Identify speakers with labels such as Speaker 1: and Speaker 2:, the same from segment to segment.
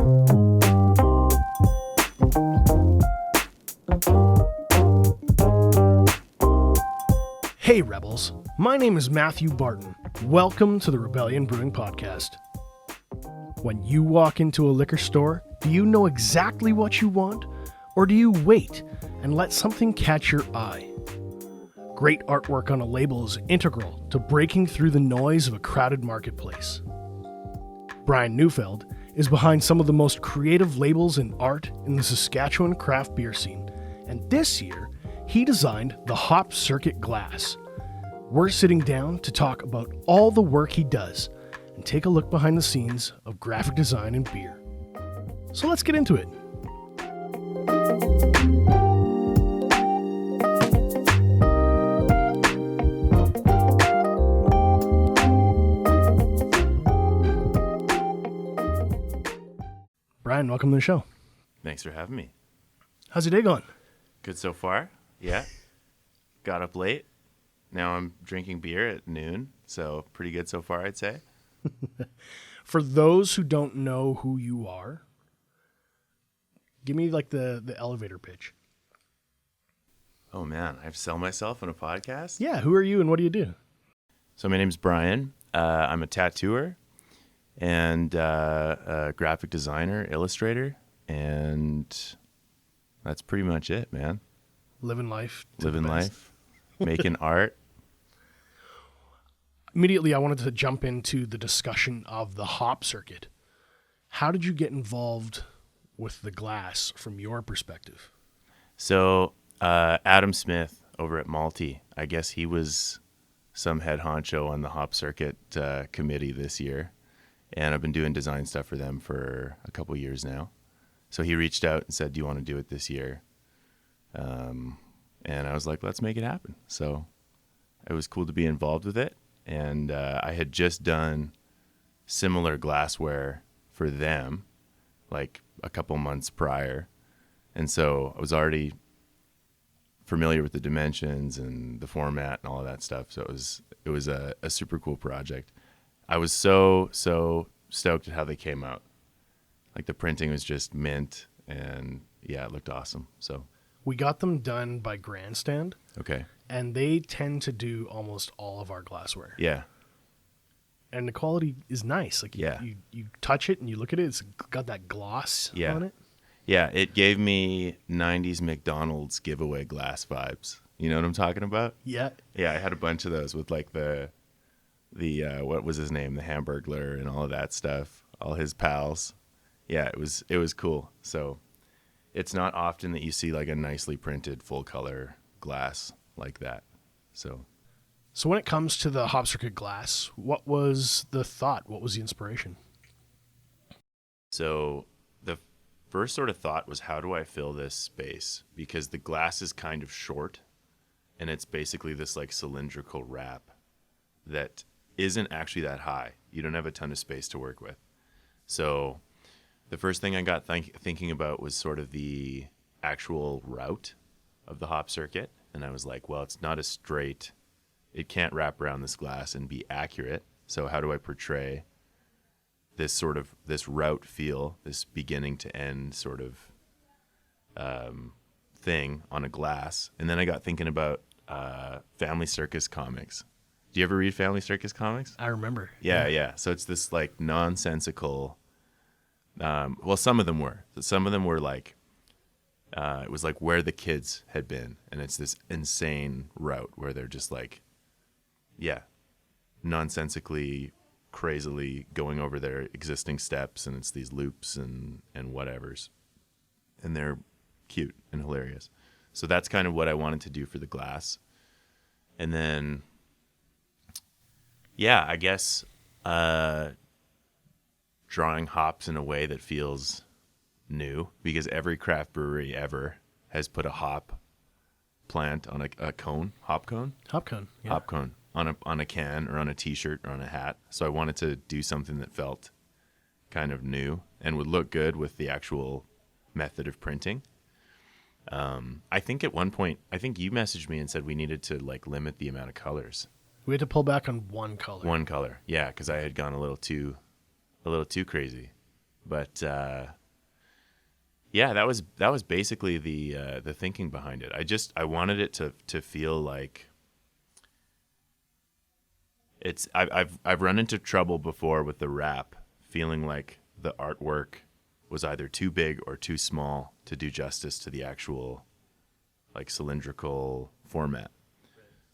Speaker 1: Hey Rebels, my name is Matthew Barton. Welcome to the Rebellion Brewing Podcast. When you walk into a liquor store, do you know exactly what you want? Or do you wait and let something catch your eye? Great artwork on a label is integral to breaking through the noise of a crowded marketplace. Bryan Neufeld is behind some of the most creative labels in art in the Saskatchewan craft beer scene, and this year, he designed the Hop Circuit glass. We're sitting down to talk about all the work he does and take a look behind the scenes of graphic design and beer. So let's get into it. Bryan, welcome to the show.
Speaker 2: Thanks for having me.
Speaker 1: How's your day going?
Speaker 2: Good so far. Yeah. Got up late. Now I'm drinking beer at noon. So pretty good so far, I'd say.
Speaker 1: For those who don't know who you are, give me like the elevator pitch.
Speaker 2: Oh man, I have to sell myself on a podcast?
Speaker 1: Yeah, who are you and what do you do?
Speaker 2: So my name's Bryan. I'm a tattooer and a graphic designer, illustrator. And that's pretty much it, man.
Speaker 1: Living life.
Speaker 2: Living life. Making art.
Speaker 1: Immediately, I wanted to jump into the discussion of the hop circuit. How did you get involved with the glass from your perspective?
Speaker 2: So Adam Smith over at Malty, I guess he was some head honcho on the hop circuit committee this year. And I've been doing design stuff for them for a couple years now. So he reached out and said, do you want to do it this year? And I was like, let's make it happen. So it was cool to be involved with it. And I had just done similar glassware for them, like a couple months prior. And so I was already familiar with the dimensions and the format and all of that stuff. So it was a super cool project. I was so stoked at how they came out. Like the printing was just mint, and yeah, it looked awesome. So
Speaker 1: we got them done by Grandstand.
Speaker 2: Okay.
Speaker 1: And they tend to do almost all of our glassware.
Speaker 2: Yeah.
Speaker 1: And the quality is nice. Like you touch it and you look at it, it's got that gloss on it.
Speaker 2: Yeah, it gave me 90s McDonald's giveaway glass vibes. You know what I'm talking about?
Speaker 1: Yeah.
Speaker 2: Yeah, I had a bunch of those with like the what was his name? The Hamburglar and all of that stuff. All his pals. Yeah, it was cool. So it's not often that you see like a nicely printed full color glass like that. So
Speaker 1: when it comes to the hop circuit glass, what was the thought? What was the inspiration?
Speaker 2: So the first sort of thought was, how do I fill this space? Because the glass is kind of short and it's basically this like cylindrical wrap that isn't actually that high. You don't have a ton of space to work with. So the first thing I got thinking about was sort of the actual route of the hop circuit. And I was like, well, it's not a straight, it can't wrap around this glass and be accurate. So how do I portray this route feel, this beginning to end sort of thing on a glass? And then I got thinking about Family Circus comics. Do you ever read Family Circus comics?
Speaker 1: I remember.
Speaker 2: Yeah. So it's this like nonsensical. Well, some of them were. Some of them were like, it was like where the kids had been, and it's this insane route where they're just like, nonsensically, crazily going over their existing steps, and it's these loops and whatevers, and they're cute and hilarious. So that's kind of what I wanted to do for the glass, and then, I guess. Drawing hops in a way that feels new, because every craft brewery ever has put a hop plant on a cone, hop cone, on a can or on a t-shirt or on a hat. So I wanted to do something that felt kind of new and would look good with the actual method of printing. I think at one point, you messaged me and said we needed to like limit the amount of colors.
Speaker 1: We had to pull back on one color.
Speaker 2: One color, yeah, because I had gone a little too crazy But yeah, that was basically the thinking behind it. I wanted it to feel like it's. I've run into trouble before with the wrap, feeling like the artwork was either too big or too small to do justice to the actual like cylindrical format.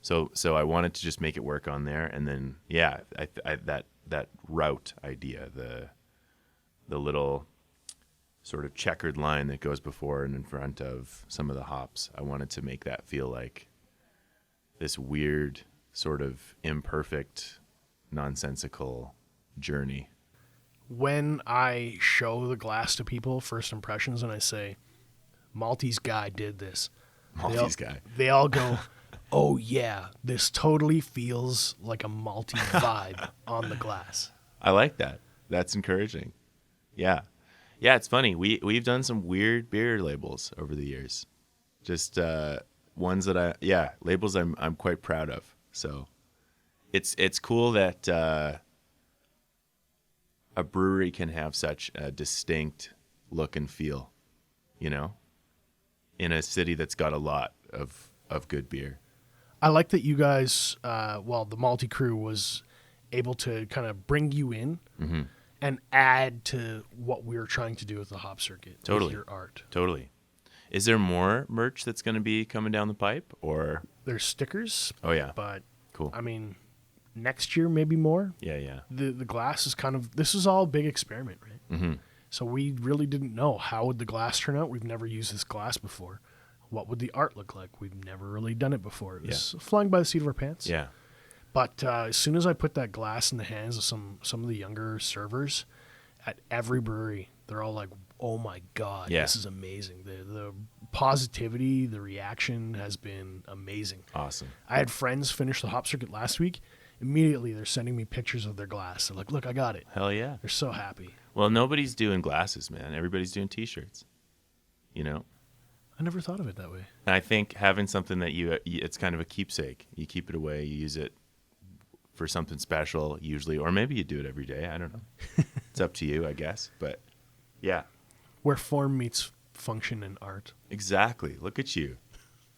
Speaker 2: So I wanted to just make it work on there, and then yeah, that route idea, the little sort of checkered line that goes before and in front of some of the hops, I wanted to make that feel like this weird, sort of imperfect, nonsensical journey.
Speaker 1: When I show the glass to people, first impressions, and I say, Maltese guy did this.
Speaker 2: Maltese guy.
Speaker 1: They all go, oh yeah, this totally feels like a Maltese vibe on the glass.
Speaker 2: I like that. That's encouraging. Yeah. Yeah, it's funny. We've done some weird beer labels over the years. Just ones that labels I'm quite proud of. So it's cool that a brewery can have such a distinct look and feel, you know, in a city that's got a lot of good beer.
Speaker 1: I like that you guys, the Malty crew was able to kind of bring you in and add to what we were trying to do with the hop circuit.
Speaker 2: Totally.
Speaker 1: With your art.
Speaker 2: Totally. Is there more merch that's going to be coming down the pipe, or?
Speaker 1: There's stickers.
Speaker 2: Oh yeah.
Speaker 1: But
Speaker 2: cool.
Speaker 1: I mean, next year maybe more.
Speaker 2: Yeah.
Speaker 1: The glass is this is all a big experiment, right?
Speaker 2: Mm-hmm.
Speaker 1: So we really didn't know how would the glass turn out. We've never used this glass before. What would the art look like? We've never really done it before. It was flying by the seat of our pants.
Speaker 2: Yeah.
Speaker 1: But as soon as I put that glass in the hands of some of the younger servers at every brewery, they're all like, oh my God, this is amazing. The positivity, the reaction has been amazing.
Speaker 2: Awesome.
Speaker 1: I had friends finish the hop circuit last week. Immediately, they're sending me pictures of their glass. They're like, look, I got it.
Speaker 2: Hell yeah.
Speaker 1: They're so happy.
Speaker 2: Well, nobody's doing glasses, man. Everybody's doing T-shirts, you know?
Speaker 1: I never thought of it that way.
Speaker 2: And I think having something that it's kind of a keepsake. You keep it away, you use it for something special usually, or maybe you do it every day. I don't know. It's up to you, I guess. But yeah.
Speaker 1: Where form meets function in art.
Speaker 2: Exactly. Look at you.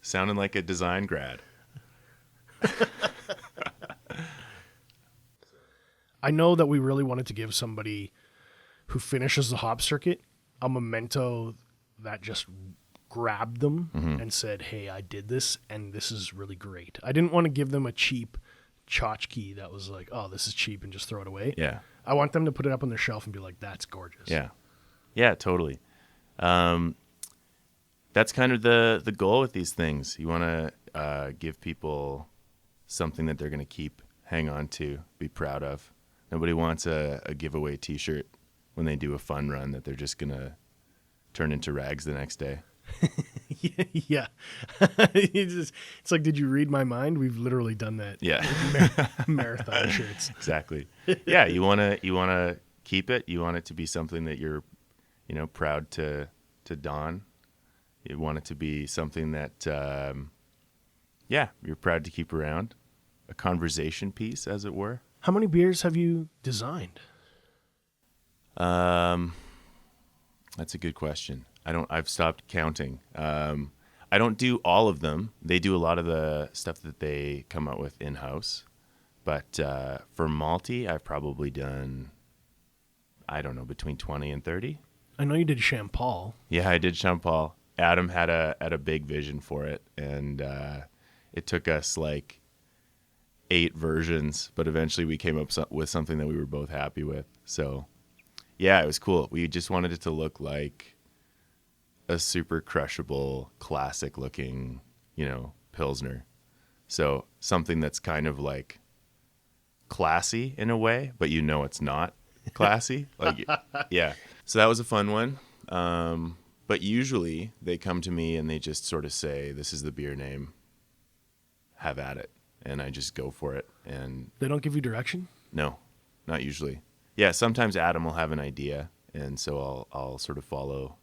Speaker 2: Sounding like a design grad.
Speaker 1: I know that we really wanted to give somebody who finishes the hop circuit a memento that just grabbed them and said, hey, I did this, and this is really great. I didn't want to give them a cheap tchotchke that was like, oh, this is cheap, and just throw it away.
Speaker 2: Yeah.
Speaker 1: I want them to put it up on their shelf and be like, that's gorgeous.
Speaker 2: Yeah. Yeah, totally. That's kind of the goal with these things. You want to give people something that they're going to hang on to, be proud of. Nobody wants a giveaway T-shirt when they do a fun run that they're just going to turn into rags the next day.
Speaker 1: Yeah. It's like, did you read my mind? We've literally done that.
Speaker 2: Yeah.
Speaker 1: Marathon shirts.
Speaker 2: Exactly. Yeah, you want to keep it. You want it to be something that you're, proud to don. You want it to be something that, you're proud to keep around. A conversation piece, as it were.
Speaker 1: How many beers have you designed?
Speaker 2: That's a good question. I've stopped counting. I don't do all of them. They do a lot of the stuff that they come out with in-house. But for Malty, I've probably done, I don't know, between 20 and 30.
Speaker 1: I know you did Champal.
Speaker 2: Yeah, I did Champal. Adam had a big vision for it, and it took us like 8 versions, but eventually we came up with something that we were both happy with. So, yeah, it was cool. We just wanted it to look like a super crushable, classic-looking, Pilsner. So something that's kind of like classy in a way, but it's not classy. Like, yeah. So that was a fun one. But usually they come to me and they just sort of say, this is the beer name. Have at it. And I just go for it. And
Speaker 1: they don't give you direction?
Speaker 2: No, not usually. Yeah, sometimes Adam will have an idea, and so I'll sort of follow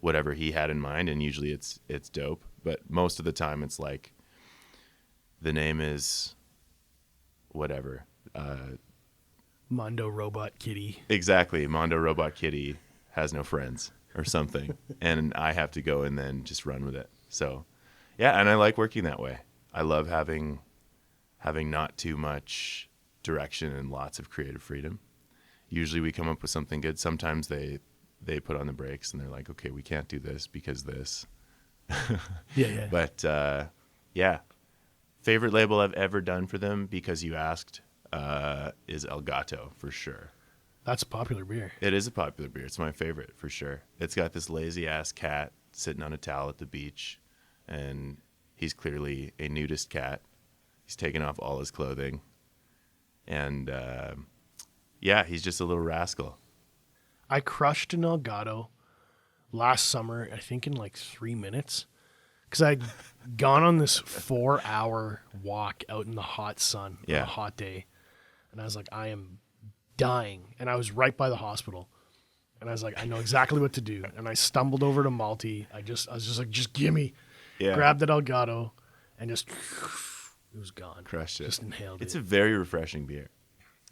Speaker 2: whatever he had in mind, and usually it's dope. But most of the time it's like the name is whatever.
Speaker 1: Mondo Robot Kitty.
Speaker 2: Exactly. Mondo Robot Kitty has no friends or something. And I have to go and then just run with it. So, yeah, and I like working that way. I love having not too much direction and lots of creative freedom. Usually we come up with something good. Sometimes they put on the brakes and they're like, okay, we can't do this because this.
Speaker 1: Yeah.
Speaker 2: But, yeah. Favorite label I've ever done for them, because you asked, is El Gato, for sure.
Speaker 1: That's a popular beer.
Speaker 2: It is a popular beer. It's my favorite, for sure. It's got this lazy-ass cat sitting on a towel at the beach, and he's clearly a nudist cat. He's taken off all his clothing. And, yeah, he's just a little rascal.
Speaker 1: I crushed an Elgato last summer, I think in like 3 minutes, because I'd gone on this 4-hour walk out in the hot sun on a hot day, and I was like, I am dying. And I was right by the hospital, and I was like, I know exactly what to do. And I stumbled over to Malty. I was just like, just gimme.
Speaker 2: Yeah.
Speaker 1: Grabbed that Elgato, and just it was gone.
Speaker 2: Crushed it.
Speaker 1: Just inhaled
Speaker 2: It's
Speaker 1: it.
Speaker 2: a very refreshing beer.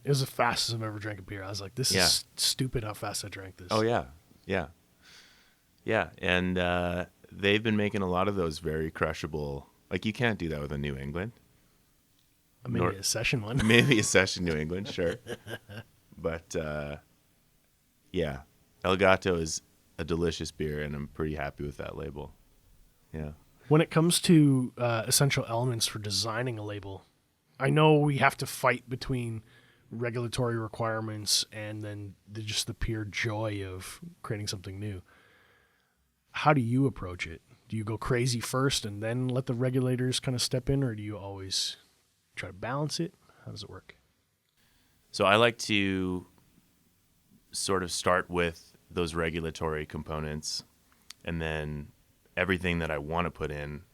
Speaker 1: It was the fastest I've ever drank a beer. I was like, this is stupid how fast I drank this.
Speaker 2: Oh, yeah. And they've been making a lot of those very crushable. Like, you can't do that with a New England.
Speaker 1: Maybe a session one.
Speaker 2: Maybe a session New England, sure. But, yeah. El Gato is a delicious beer, and I'm pretty happy with that label. Yeah.
Speaker 1: When it comes to essential elements for designing a label, I know we have to fight between regulatory requirements and then just the pure joy of creating something new. How do you approach it? Do you go crazy first and then let the regulators kind of step in, or do you always try to balance it? How does it work?
Speaker 2: So I like to sort of start with those regulatory components, and then everything that I want to put in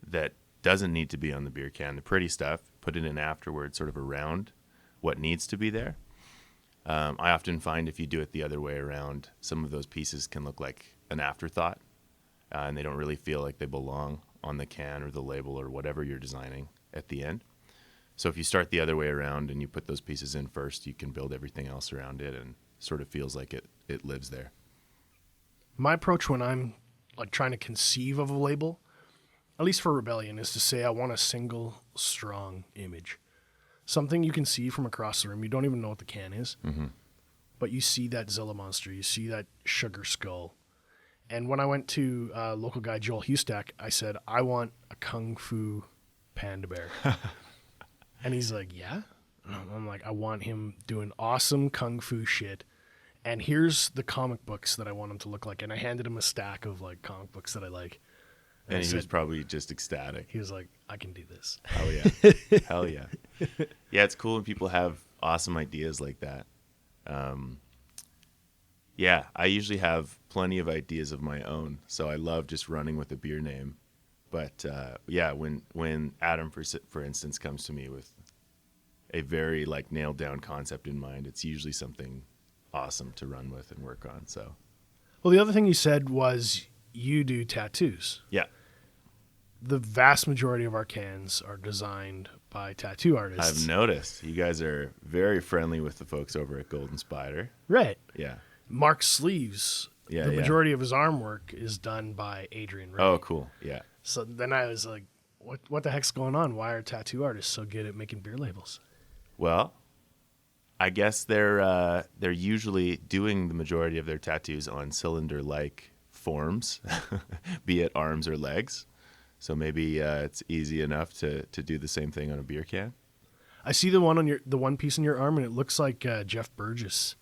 Speaker 2: that doesn't need to be on the beer can, the pretty stuff, put it in afterwards, sort of around what needs to be there. I often find if you do it the other way around, some of those pieces can look like an afterthought, and they don't really feel like they belong on the can or the label or whatever you're designing at the end. So if you start the other way around and you put those pieces in first, you can build everything else around it, and sort of feels like it lives there.
Speaker 1: My approach when I'm like trying to conceive of a label, at least for Rebellion, is to say I want a single strong image. Something you can see from across the room. You don't even know what the can is, but you see that Zilla monster. You see that sugar skull. And when I went to local guy Joel Hustack, I said, I want a Kung Fu panda bear. And he's like, yeah? And I'm like, I want him doing awesome Kung Fu shit. And here's the comic books that I want him to look like. And I handed him a stack of like comic books that I like.
Speaker 2: And he was probably just ecstatic.
Speaker 1: He was like, I can do this.
Speaker 2: Hell yeah. Hell yeah. Yeah, it's cool when people have awesome ideas like that. Yeah, I usually have plenty of ideas of my own, so I love just running with a beer name. But yeah, when Adam, for instance, comes to me with a very like nailed down concept in mind, it's usually something awesome to run with and work on. So,
Speaker 1: well, the other thing you said was you do tattoos.
Speaker 2: Yeah.
Speaker 1: The vast majority of our cans are designed by tattoo artists.
Speaker 2: I've noticed you guys are very friendly with the folks over at Golden Spider.
Speaker 1: Right.
Speaker 2: Yeah.
Speaker 1: Mark's sleeves, the majority of his arm work is done by Adrian Ray.
Speaker 2: Oh, cool. Yeah.
Speaker 1: So then I was like, what the heck's going on? Why are tattoo artists so good at making beer labels?
Speaker 2: Well, I guess they're usually doing the majority of their tattoos on cylinder-like forms, be it arms or legs. So maybe it's easy enough to do the same thing on a beer can.
Speaker 1: I see the one piece in your arm, and it looks like Jeff Burgess.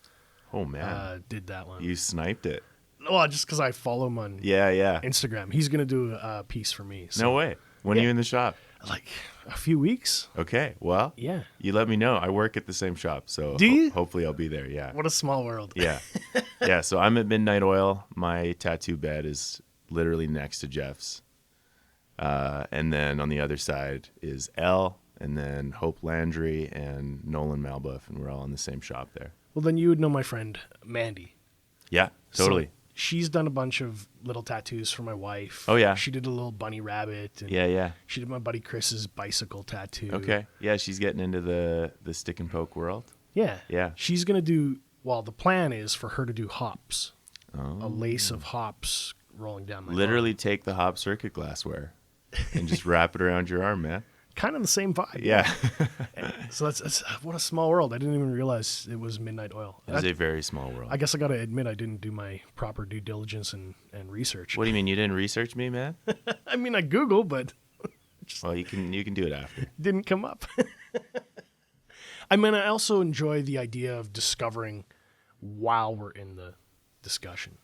Speaker 2: Oh man,
Speaker 1: did that one.
Speaker 2: You sniped it.
Speaker 1: Well, just because I follow him on Instagram, he's gonna do a piece for me. So.
Speaker 2: No way. When are you in the shop?
Speaker 1: Like a few weeks.
Speaker 2: Okay. Well,
Speaker 1: yeah.
Speaker 2: You let me know. I work at the same shop, so
Speaker 1: do you?
Speaker 2: Hopefully I'll be there. Yeah.
Speaker 1: What a small world.
Speaker 2: Yeah. Yeah. So I'm at Midnight Oil. My tattoo bed is literally next to Jeff's. And then on the other side is Elle, and then Hope Landry and Nolan Malbuff, and we're all in the same shop there.
Speaker 1: Well, then you would know my friend Mandy.
Speaker 2: Yeah, totally.
Speaker 1: So she's done a bunch of little tattoos for my wife.
Speaker 2: Oh, yeah.
Speaker 1: She did a little bunny rabbit. And
Speaker 2: yeah.
Speaker 1: She did my buddy Chris's bicycle tattoo.
Speaker 2: Okay. Yeah, she's getting into the stick and poke world.
Speaker 1: Yeah.
Speaker 2: Yeah.
Speaker 1: She's going to do, well, the plan is for her to do hops.
Speaker 2: Oh.
Speaker 1: A lace of hops rolling down my
Speaker 2: Literally
Speaker 1: arm.
Speaker 2: take the hop circuit glassware and just wrap it around your arm, man.
Speaker 1: Kind of the same vibe.
Speaker 2: Yeah.
Speaker 1: So that's what a small world. I didn't even realize it was Midnight Oil.
Speaker 2: It was a very small world.
Speaker 1: I guess I got to admit I didn't do my proper due diligence and research.
Speaker 2: What do you mean you didn't research me, man?
Speaker 1: I mean, I Googled, but
Speaker 2: Well, you can do it after.
Speaker 1: didn't come up. I mean, I also enjoy the idea of discovering while we're in the discussion.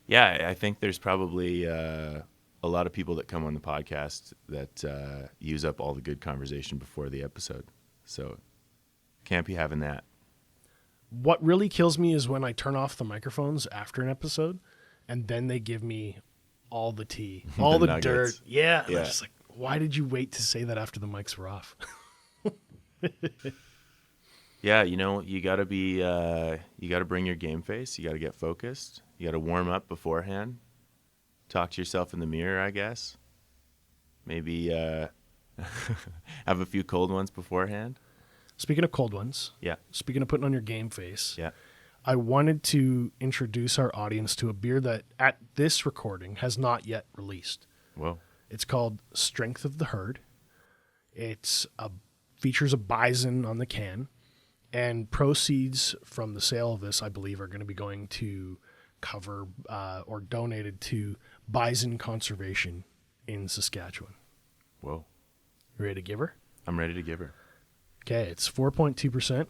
Speaker 2: Yeah, I think there's probably a lot of people that come on the podcast that use up all the good conversation before the episode. So can't be having that.
Speaker 1: What really kills me is when I turn off the microphones after an episode and then they give me all the tea, all the dirt.
Speaker 2: nuggets.
Speaker 1: Yeah.
Speaker 2: Yeah.
Speaker 1: I'm just like, why did you wait to say that after the mics were off?
Speaker 2: Yeah, you got to be you got to bring your game face. You got to get focused. You got to warm up beforehand. Talk to yourself in the mirror, I guess. Maybe have a few cold ones beforehand.
Speaker 1: Speaking of cold ones,
Speaker 2: Yeah.
Speaker 1: speaking of putting on your game face,
Speaker 2: Yeah.
Speaker 1: I wanted to introduce our audience to a beer that at this recording has not yet released.
Speaker 2: Whoa.
Speaker 1: It's called Strength of the Herd. Features a bison on the can, and proceeds from the sale of this, I believe, are going to be going to cover or donated to bison conservation in Saskatchewan.
Speaker 2: Whoa.
Speaker 1: You ready to give her?
Speaker 2: I'm ready to give her.
Speaker 1: Okay, it's 4.2%.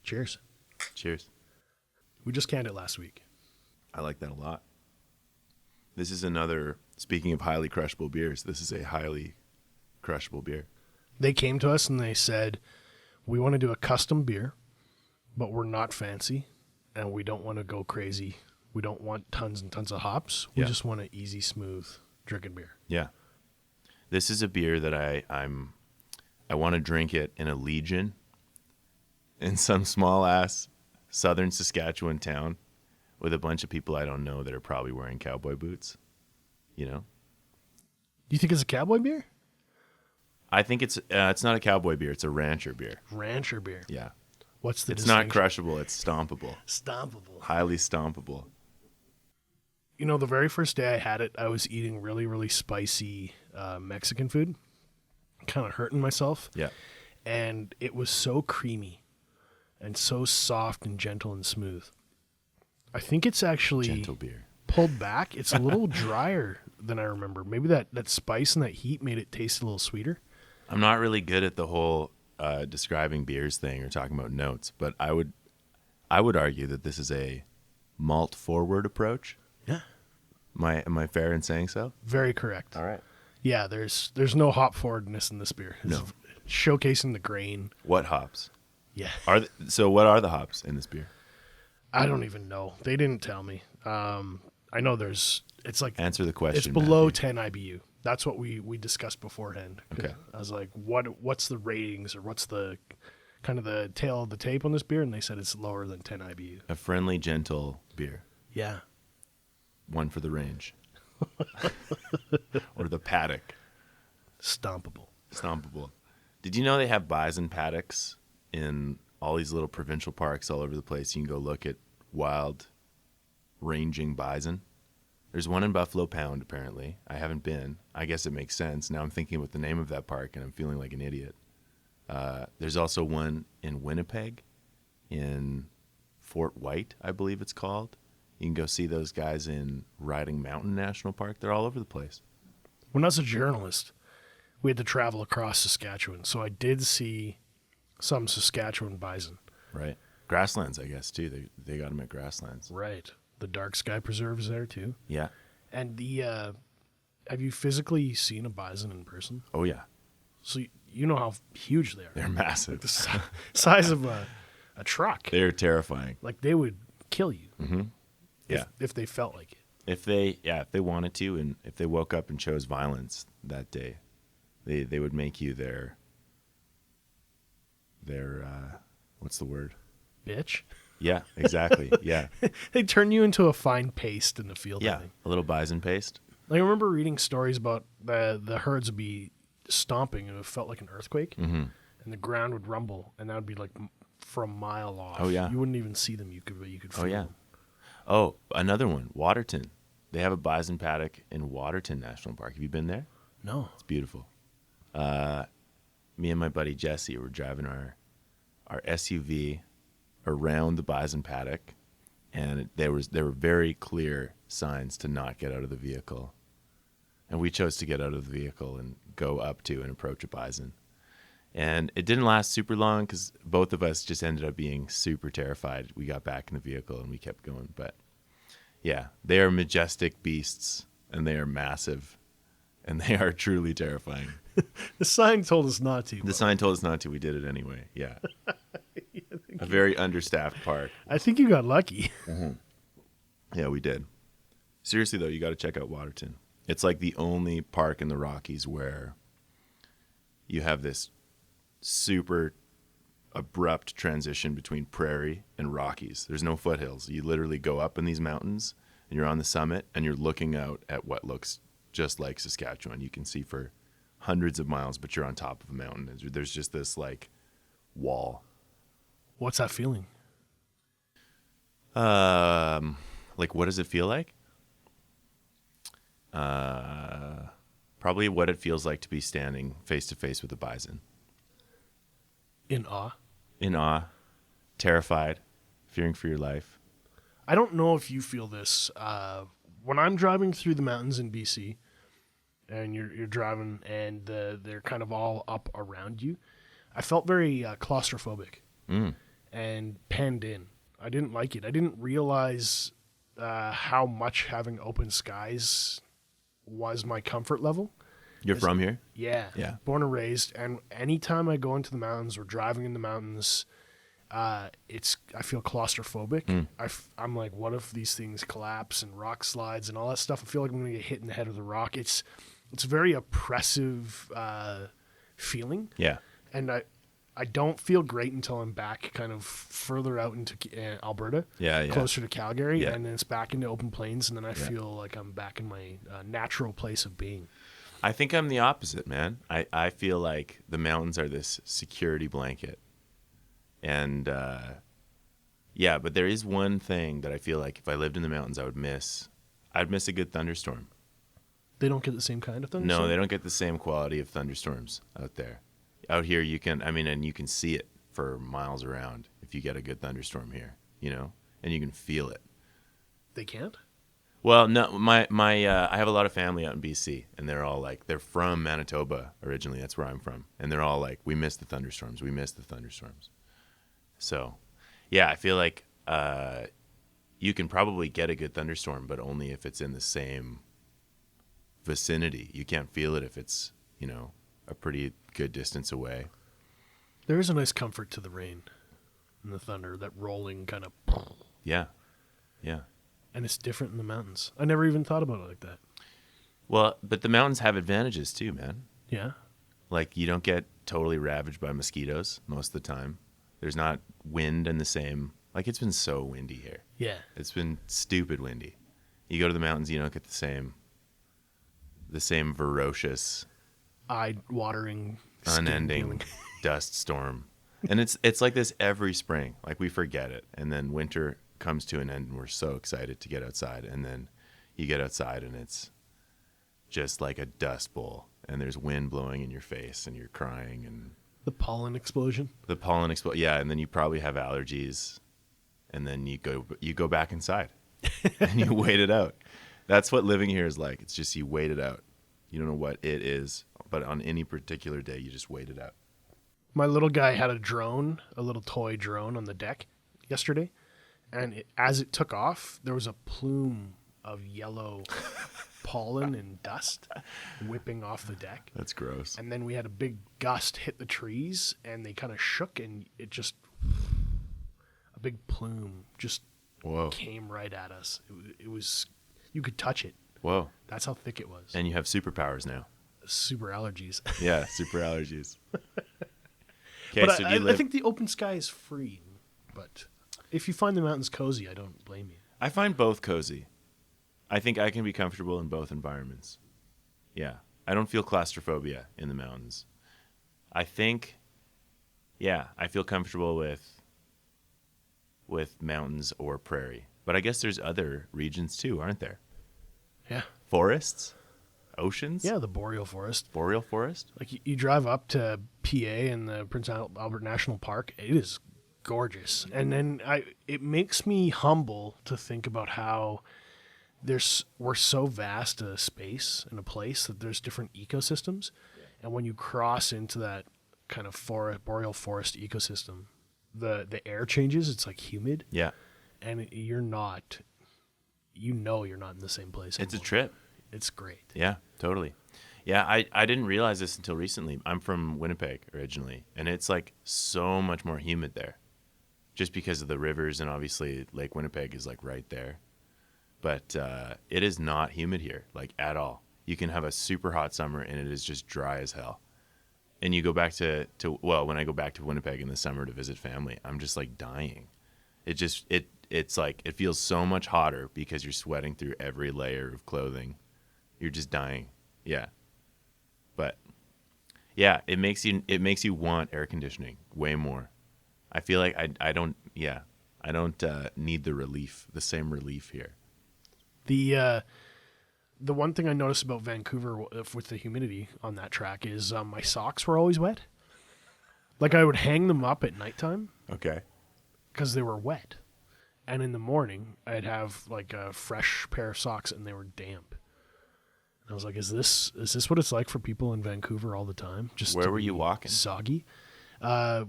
Speaker 1: Cheers.
Speaker 2: Cheers.
Speaker 1: We just canned it last week.
Speaker 2: I like that a lot. This is another, speaking of highly crushable beers, this is a highly crushable beer.
Speaker 1: They came to us and they said, we want to do a custom beer, but we're not fancy and we don't want to go crazy. We don't want tons and tons of hops. We
Speaker 2: Yeah.
Speaker 1: just want an easy, smooth drinking beer.
Speaker 2: Yeah. This is a beer that I want to drink it in a Legion in some small ass southern Saskatchewan town with a bunch of people I don't know that are probably wearing cowboy boots. You know?
Speaker 1: Do you think it's a cowboy beer?
Speaker 2: I think it's not a cowboy beer, it's a rancher beer.
Speaker 1: Rancher beer.
Speaker 2: Yeah.
Speaker 1: What's the
Speaker 2: It's not
Speaker 1: distinction?
Speaker 2: crushable, it's stompable.
Speaker 1: Stompable.
Speaker 2: Highly stompable.
Speaker 1: You know, the very first day I had it, I was eating really, really spicy Mexican food. Kind of hurting myself.
Speaker 2: Yeah.
Speaker 1: And it was so creamy and so soft and gentle and smooth. I think it's actually
Speaker 2: Gentle beer.
Speaker 1: pulled back. It's a little drier than I remember. Maybe that spice and that heat made it taste a little sweeter.
Speaker 2: I'm not really good at the whole describing beers thing or talking about notes, but I would argue that this is a malt forward approach.
Speaker 1: Yeah.
Speaker 2: Am I fair in saying so?
Speaker 1: Very correct.
Speaker 2: All right.
Speaker 1: Yeah, there's no hop forwardness in this beer. It's
Speaker 2: No.
Speaker 1: showcasing the grain.
Speaker 2: What hops?
Speaker 1: Yeah.
Speaker 2: So what are the hops in this beer?
Speaker 1: I don't even know. They didn't tell me. I know it's like
Speaker 2: Answer the question.
Speaker 1: it's below
Speaker 2: Matthew.
Speaker 1: 10 IBU. That's what we discussed beforehand.
Speaker 2: Okay.
Speaker 1: I was like, what's the ratings or what's the kind of the tail of the tape on this beer? And they said it's lower than 10 IBU.
Speaker 2: A friendly, gentle beer.
Speaker 1: Yeah.
Speaker 2: One for the range. Or the paddock.
Speaker 1: Stompable.
Speaker 2: Stompable. Did you know they have bison paddocks in all these little provincial parks all over the place? You can go look at wild ranging bison. There's one in Buffalo Pound, apparently. I haven't been. I guess it makes sense. Now I'm thinking about the name of that park, and I'm feeling like an idiot. There's also one in Winnipeg, in Fort White, I believe it's called. You can go see those guys in Riding Mountain National Park. They're all over the place.
Speaker 1: When I was a journalist, we had to travel across Saskatchewan. So I did see some Saskatchewan bison.
Speaker 2: Right. Grasslands, I guess, too. They got them at Grasslands.
Speaker 1: Right. The Dark Sky Preserve is there too.
Speaker 2: Yeah.
Speaker 1: And have you physically seen a bison in person?
Speaker 2: Oh, yeah.
Speaker 1: So you know how huge they are.
Speaker 2: They're massive.
Speaker 1: The size of a truck.
Speaker 2: They're terrifying.
Speaker 1: Like they would kill you.
Speaker 2: Mm-hmm. Yeah.
Speaker 1: If they felt like it.
Speaker 2: If they wanted to, and if they woke up and chose violence that day, they would make you their what's the word?
Speaker 1: Bitch.
Speaker 2: Yeah, exactly. Yeah.
Speaker 1: They turn you into a fine paste in the field. I
Speaker 2: Yeah.
Speaker 1: think.
Speaker 2: A little bison paste.
Speaker 1: Like, I remember reading stories about the herds would be stomping and it felt like an earthquake.
Speaker 2: Mm-hmm.
Speaker 1: and the ground would rumble, and that would be like for a mile off.
Speaker 2: Oh, yeah.
Speaker 1: You wouldn't even see them. You could feel
Speaker 2: Oh, yeah.
Speaker 1: them.
Speaker 2: Oh, another one, Waterton. They have a bison paddock in Waterton National Park. Have you been there?
Speaker 1: No.
Speaker 2: It's beautiful. Me and my buddy Jesse were driving our SUV around the bison paddock, and there were very clear signs to not get out of the vehicle. And we chose to get out of the vehicle and go up to and approach a bison. And it didn't last super long because both of us just ended up being super terrified. We got back in the vehicle and we kept going. But yeah, they are majestic beasts, and they are massive, and they are truly terrifying.
Speaker 1: The sign told us not to.
Speaker 2: The sign told us not to. We did it anyway. Yeah. A very understaffed park.
Speaker 1: I think you got lucky.
Speaker 2: Yeah, we did. Seriously, though, you got to check out Waterton. It's like the only park in the Rockies where you have this super abrupt transition between prairie and Rockies. There's no foothills. You literally go up in these mountains, and you're on the summit, and you're looking out at what looks just like Saskatchewan. You can see for hundreds of miles, but you're on top of a mountain. There's just this like wall.
Speaker 1: What's that feeling?
Speaker 2: Like, what does it feel like? Probably what it feels like to be standing face to face with a bison.
Speaker 1: In awe.
Speaker 2: In awe, terrified, fearing for your life.
Speaker 1: I don't know if you feel this. When I'm driving through the mountains in BC, and you're driving, and they're kind of all up around you, I felt very claustrophobic and penned in. I didn't like it. I didn't realize how much having open skies was my comfort level.
Speaker 2: You're from here?
Speaker 1: Yeah.
Speaker 2: Yeah.
Speaker 1: Born and raised. And anytime I go into the mountains or driving in the mountains, I feel claustrophobic. I'm like, what if these things collapse and rock slides and all that stuff? I feel like I'm going to get hit in the head of the rock. It's a very oppressive feeling.
Speaker 2: Yeah.
Speaker 1: And I don't feel great until I'm back kind of further out into Alberta, closer to Calgary, and then it's back into open plains, and then I feel like I'm back in my natural place of being.
Speaker 2: I think I'm the opposite, man. I feel like the mountains are this security blanket. And, but there is one thing that I feel like if I lived in the mountains, I'd miss a good thunderstorm.
Speaker 1: They don't get the same kind of thunderstorm?
Speaker 2: No, they don't get the same quality of thunderstorms out there. Out here, you can see it for miles around if you get a good thunderstorm here, and you can feel it.
Speaker 1: They can't?
Speaker 2: Well, no, I have a lot of family out in BC, and they're from Manitoba originally. That's where I'm from. And they're all like, we miss the thunderstorms. We miss the thunderstorms. So, yeah, I feel like you can probably get a good thunderstorm, but only if it's in the same vicinity. You can't feel it if it's, a pretty good distance away.
Speaker 1: There is a nice comfort to the rain and the thunder, that rolling kind of...
Speaker 2: Yeah, yeah.
Speaker 1: And it's different in the mountains. I never even thought about it like that.
Speaker 2: Well, but the mountains have advantages too, man.
Speaker 1: Yeah.
Speaker 2: Like, you don't get totally ravaged by mosquitoes most of the time. There's not wind in the same... Like, it's been so windy here.
Speaker 1: Yeah.
Speaker 2: It's been stupid windy. You go to the mountains, you don't get the same ferocious...
Speaker 1: eye-watering,
Speaker 2: unending dust storm. And it's like this every spring. Like, we forget it. And then winter comes to an end, and we're so excited to get outside. And then you get outside, and it's just like a dust bowl. And there's wind blowing in your face, and you're crying. And
Speaker 1: the pollen explosion.
Speaker 2: Yeah, and then you probably have allergies. And then you go back inside, and you wait it out. That's what living here is like. It's just you wait it out. You don't know what it is, but on any particular day, you just wait it out.
Speaker 1: My little guy had a little toy drone on the deck yesterday, and as it took off, there was a plume of yellow pollen and dust whipping off the deck.
Speaker 2: That's gross.
Speaker 1: And then we had a big gust hit the trees, and they kind of shook, and it just... a big plume just came right at us. It was... You could touch it.
Speaker 2: Whoa.
Speaker 1: That's how thick it was.
Speaker 2: And you have superpowers now.
Speaker 1: Super allergies.
Speaker 2: Yeah, super allergies. Okay,
Speaker 1: but
Speaker 2: so
Speaker 1: I think the open sky is free. But if you find the mountains cozy, I don't blame you.
Speaker 2: I find both cozy. I think I can be comfortable in both environments. Yeah. I don't feel claustrophobia in the mountains. I think Yeah, I feel comfortable with mountains or prairie. But I guess there's other regions too, aren't there?
Speaker 1: Yeah.
Speaker 2: Forests? Oceans?
Speaker 1: Yeah, the boreal forest.
Speaker 2: Boreal forest?
Speaker 1: Like you drive up to PA and the Prince Albert National Park, it is gorgeous. And then it makes me humble to think about how we're so vast a space and a place that there's different ecosystems. Yeah. And when you cross into that kind of boreal forest ecosystem, the air changes. It's like humid.
Speaker 2: Yeah.
Speaker 1: And you're not in the same place anymore.
Speaker 2: It's a trip.
Speaker 1: It's great.
Speaker 2: Yeah, totally. Yeah, I didn't realize this until recently. I'm from Winnipeg originally, and it's like so much more humid there just because of the rivers, and obviously Lake Winnipeg is like right there. But it is not humid here, like at all. You can have a super hot summer, and it is just dry as hell. And you go back when I go back to Winnipeg in the summer to visit family, I'm just like dying. It's like it feels so much hotter because you're sweating through every layer of clothing. You're just dying. Yeah. But yeah, it makes you want air conditioning way more. I feel like I don't need the same relief here.
Speaker 1: The one thing I noticed about Vancouver with the humidity on that track is my socks were always wet. Like I would hang them up at nighttime.
Speaker 2: Okay.
Speaker 1: Because they were wet. And in the morning, I'd have like a fresh pair of socks and they were damp. I was like, is this what it's like for people in Vancouver all the time? Just
Speaker 2: where were you walking?
Speaker 1: Soggy.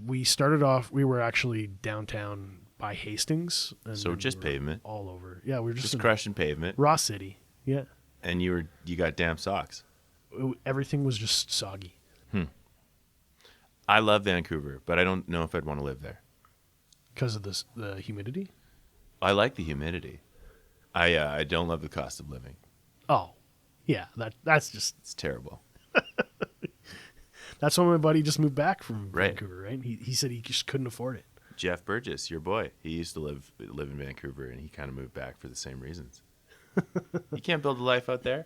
Speaker 1: We started off. We were actually downtown by Hastings. And
Speaker 2: so just pavement
Speaker 1: all over. Yeah, we were just
Speaker 2: crushing pavement.
Speaker 1: Raw City. Yeah.
Speaker 2: And you got damp socks.
Speaker 1: Everything was just soggy.
Speaker 2: I love Vancouver, but I don't know if I'd want to live there
Speaker 1: because of the humidity.
Speaker 2: I like the humidity. I don't love the cost of living.
Speaker 1: Oh. Yeah, that's just...
Speaker 2: It's terrible.
Speaker 1: That's when my buddy just moved back from Vancouver, right? He said he just couldn't afford it.
Speaker 2: Jeff Burgess, your boy, he used to live in Vancouver, and he kind of moved back for the same reasons. You can't build a life out there.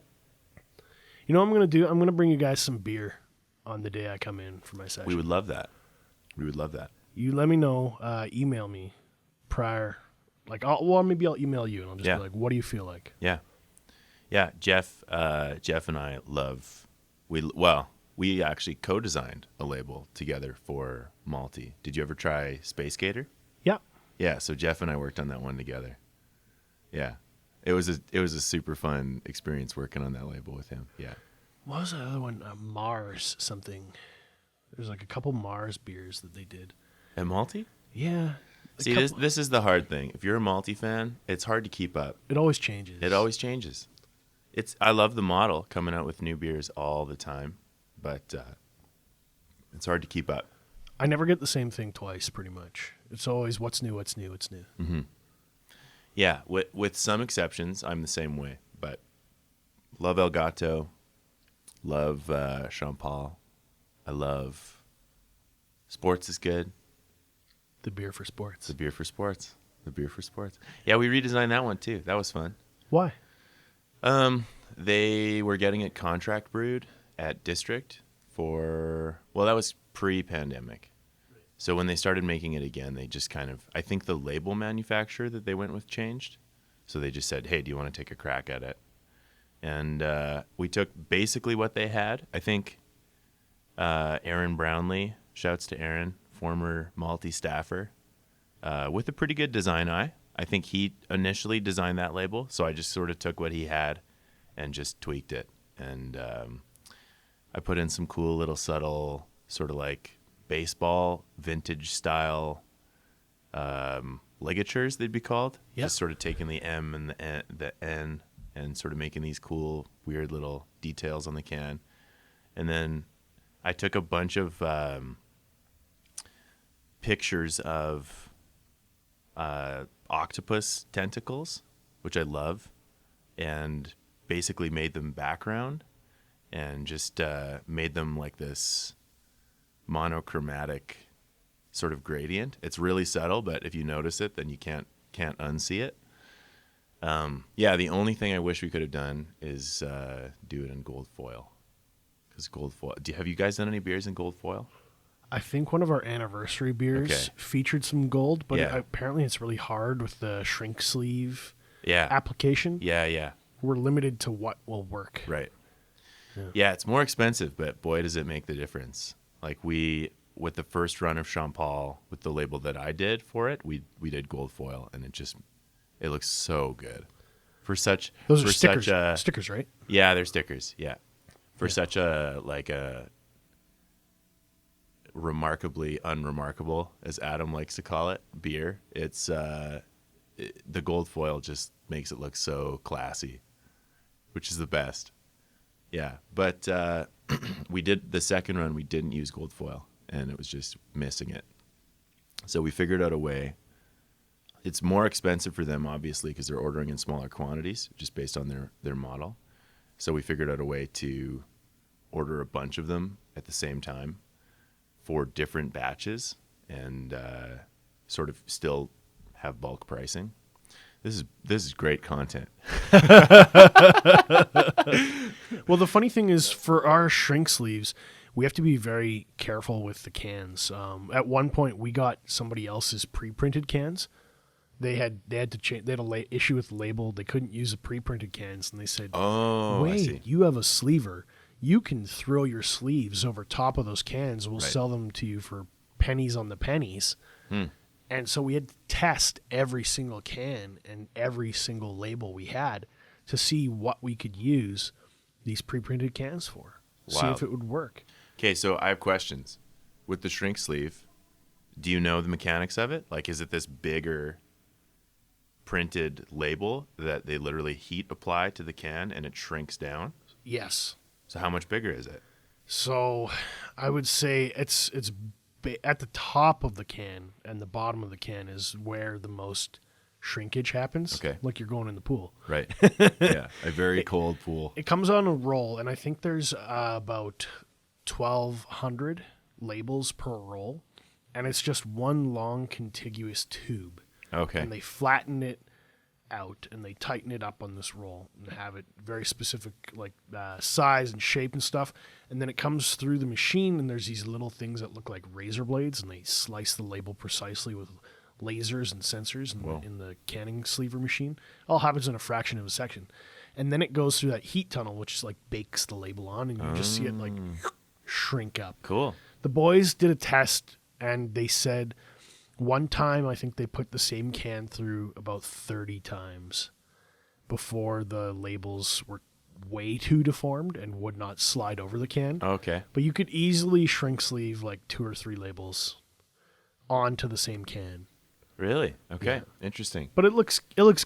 Speaker 1: You know what I'm going to do? I'm going to bring you guys some beer on the day I come in for my session.
Speaker 2: We would love that.
Speaker 1: You let me know. Email me prior. Like, maybe I'll email you, and I'll just be like, what do you feel like?
Speaker 2: Yeah. Yeah, Jeff and I we actually co-designed a label together for Malty. Did you ever try Space Gator?
Speaker 1: Yeah.
Speaker 2: Yeah, so Jeff and I worked on that one together. Yeah. It was a super fun experience working on that label with him. Yeah.
Speaker 1: What was the other one? Mars something. There's like a couple Mars beers that they did.
Speaker 2: At Malty?
Speaker 1: Yeah.
Speaker 2: See, this is the hard thing. If you're a Malty fan, it's hard to keep up.
Speaker 1: It always changes.
Speaker 2: I love the model coming out with new beers all the time, but it's hard to keep up.
Speaker 1: I never get the same thing twice, pretty much. It's always what's new.
Speaker 2: Mm-hmm. Yeah, with some exceptions, I'm the same way. But love Elgato, love Champal. I love Sports is good.
Speaker 1: The beer for sports.
Speaker 2: Yeah, we redesigned that one too. That was fun.
Speaker 1: Why?
Speaker 2: They were getting it contract brewed at District that was pre-pandemic. So when they started making it again, they just I think the label manufacturer that they went with changed. So they just said, hey, do you want to take a crack at it? And we took basically what they had. I think Aaron Brownlee, shouts to Aaron, former Malty staffer, with a pretty good design eye. I think he initially designed that label, so I just sort of took what he had and just tweaked it. And I put in some cool little subtle sort of like baseball vintage style ligatures, they'd be called.
Speaker 1: Yep.
Speaker 2: Just sort of taking the M and the N and sort of making these cool, weird little details on the can. And then I took a bunch of pictures of octopus tentacles, which I love, and basically made them background and just made them like this monochromatic sort of gradient. It's really subtle, but if you notice it, then you can't unsee it. The only thing I wish we could have done is do it in gold foil. Because gold foil. Have you guys done any beers in gold foil?
Speaker 1: I think one of our anniversary beers featured some gold, but apparently it's really hard with the shrink sleeve application.
Speaker 2: Yeah.
Speaker 1: We're limited to what will work.
Speaker 2: Right. Yeah, it's more expensive, but boy, does it make the difference. Like with the first run of Jean Paul, with the label that I did for it, we did gold foil, and it looks so good.
Speaker 1: Those are stickers. Stickers, right?
Speaker 2: Yeah, they're stickers. Yeah, for such a remarkably unremarkable, as Adam likes to call it, beer. It's the gold foil just makes it look so classy, which is the best. Yeah, but we did the second run. We didn't use gold foil, and it was just missing it. So we figured out a way. It's more expensive for them, obviously, because they're ordering in smaller quantities, just based on their model. So we figured out a way to order a bunch of them at the same time for different batches, and sort of still have bulk pricing. This is great content.
Speaker 1: Well, the funny thing is, for our shrink sleeves, we have to be very careful with the cans. At one point, we got somebody else's pre-printed cans. They had to change. They had an issue with the label. They couldn't use the pre-printed cans, and they said,
Speaker 2: "Oh,
Speaker 1: wait,
Speaker 2: I see.
Speaker 1: You have a sleever. You can throw your sleeves over top of those cans. We'll sell them to you for pennies on the pennies." And so we had to test every single can and every single label we had to see what we could use these pre-printed cans for.
Speaker 2: Wow.
Speaker 1: See if it would work.
Speaker 2: Okay, so I have questions. With the shrink sleeve, do you know the mechanics of it? Like, is it this bigger printed label that they literally heat apply to the can and it shrinks down?
Speaker 1: Yes.
Speaker 2: So how much bigger is it?
Speaker 1: So I would say it's at the top of the can and the bottom of the can is where the most shrinkage happens.
Speaker 2: Okay.
Speaker 1: Like you're going in the pool.
Speaker 2: Right. Yeah, a very cold pool.
Speaker 1: It comes on a roll, and I think there's about 1,200 labels per roll, and it's just one long contiguous tube.
Speaker 2: Okay.
Speaker 1: And they flatten it out and they tighten it up on this roll and have it very specific, like size and shape and stuff. And then it comes through the machine, and there's these little things that look like razor blades, and they slice the label precisely with lasers and sensors in the canning sleever machine. It all happens in a fraction of a second. And then it goes through that heat tunnel, which is like bakes the label on, and you just see it like shrink up.
Speaker 2: Cool.
Speaker 1: The boys did a test, and they said one time I think they put the same can through about 30 times before the labels were way too deformed and would not slide over the can.
Speaker 2: Okay.
Speaker 1: But you could easily shrink sleeve like 2 or 3 labels onto the same can.
Speaker 2: Really? Okay.
Speaker 1: Yeah.
Speaker 2: Interesting.
Speaker 1: But it looks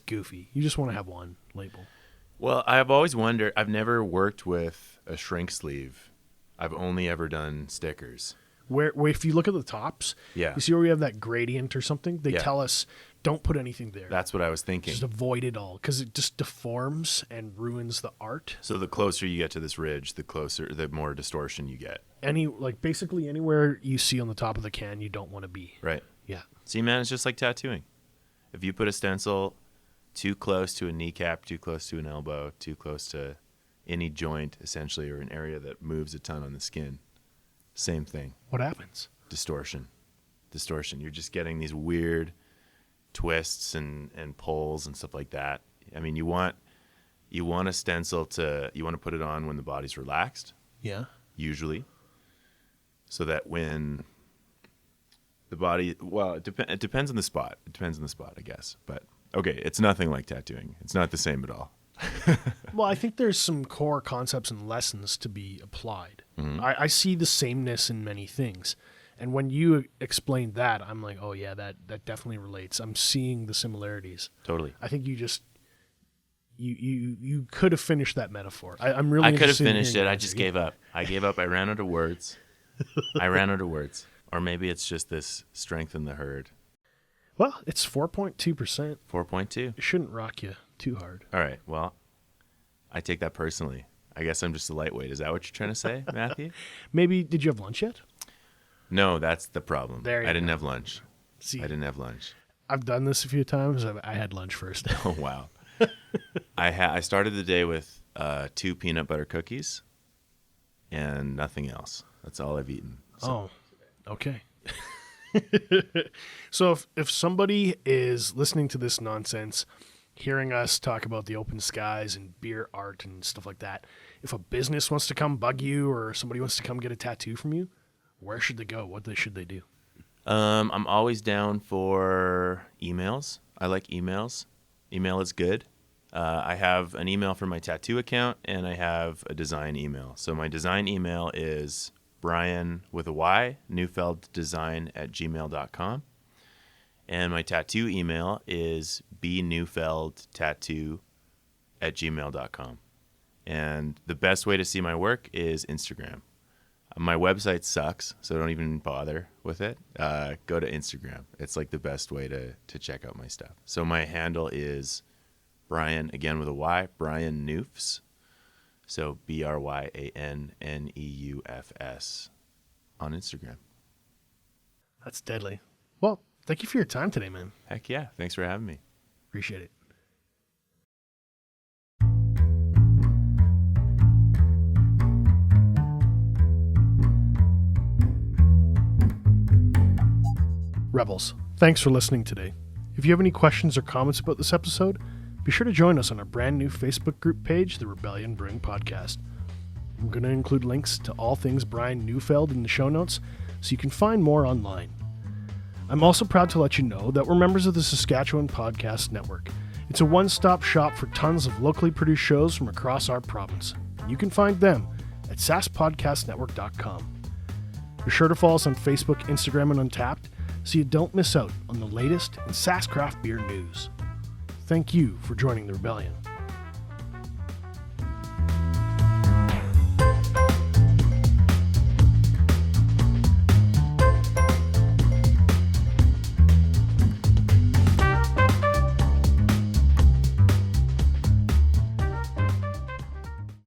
Speaker 1: goofy. You just want to have one label.
Speaker 2: Well, I've always wondered, I've never worked with a shrink sleeve. I've only ever done stickers.
Speaker 1: Where if you look at the tops,
Speaker 2: Yeah.
Speaker 1: you see where we have that gradient or something? They tell us, don't put anything there.
Speaker 2: That's what I was thinking.
Speaker 1: Just avoid it all, because it just deforms and ruins the art.
Speaker 2: So the closer you get to this ridge, the more distortion you get.
Speaker 1: Basically anywhere you see on the top of the can, you don't want to be.
Speaker 2: Right.
Speaker 1: Yeah.
Speaker 2: See, man, it's just like tattooing. If you put a stencil too close to a kneecap, too close to an elbow, too close to any joint, essentially, or an area that moves a ton on the skin, same thing.
Speaker 1: What happens?
Speaker 2: Distortion. You're just getting these weird twists and pulls and stuff like that. I mean, you want a stencil you want to put it on when the body's relaxed.
Speaker 1: Yeah.
Speaker 2: Usually. So that when the body, well, it depends on the spot. It depends on the spot, I guess. But okay, it's nothing like tattooing. It's not the same at all.
Speaker 1: Well, I think there's some core concepts and lessons to be applied.
Speaker 2: Mm-hmm.
Speaker 1: I see the sameness in many things. And when you explained that, I'm like, oh, yeah, that definitely relates. I'm seeing the similarities.
Speaker 2: Totally.
Speaker 1: I think you just, you could have finished that metaphor. I'm really
Speaker 2: I could have
Speaker 1: interested in
Speaker 2: finished
Speaker 1: hearing
Speaker 2: it.
Speaker 1: your
Speaker 2: I
Speaker 1: answer.
Speaker 2: just gave up. I gave up. I ran out of words. Or maybe it's just this strength in the herd.
Speaker 1: Well, it's 4.2%.
Speaker 2: 4.2.
Speaker 1: It shouldn't rock you too hard.
Speaker 2: All right. Well, I take that personally. I guess I'm just a lightweight. Is that what you're trying to say, Matthew?
Speaker 1: Maybe, did you have lunch yet?
Speaker 2: No, that's the problem.
Speaker 1: There you
Speaker 2: I didn't
Speaker 1: go.
Speaker 2: have lunch.
Speaker 1: See,
Speaker 2: I didn't have lunch.
Speaker 1: I've done this a few times. I had lunch first.
Speaker 2: Oh, wow. I started the day with 2 peanut butter cookies and nothing else. That's all I've eaten. So,
Speaker 1: Okay. So if somebody is listening to this nonsense, hearing us talk about the open skies and beer art and stuff like that, if a business wants to come bug you or somebody wants to come get a tattoo from you, where should they go? What should they do?
Speaker 2: I'm always down for emails. I like emails. Email is good. I have an email for my tattoo account, and I have a design email. So my design email is Bryan with a Y, NeufeldDesign@gmail.com. And my tattoo email is bneufeldtattoo@gmail.com. And the best way to see my work is Instagram. My website sucks, so don't even bother with it. Go to Instagram. It's like the best way to check out my stuff. So my handle is Bryan, again with a Y, Bryan Neufs. So BRYANNEUFS on Instagram.
Speaker 1: That's deadly. Well, thank you for your time today, man.
Speaker 2: Heck yeah. Thanks for having me.
Speaker 1: Appreciate it. Rebels, thanks for listening today. If you have any questions or comments about this episode, be sure to join us on our brand new Facebook group page, The Rebellion Brewing Podcast. I'm going to include links to all things Bryan Neufeld in the show notes, so you can find more online. I'm also proud to let you know that we're members of the Saskatchewan Podcast Network. It's a one-stop shop for tons of locally produced shows from across our province. You can find them at saspodcastnetwork.com. Be sure to follow us on Facebook, Instagram, and Untapped, so you don't miss out on the latest in Sask craft beer news. Thank you for joining the Rebellion.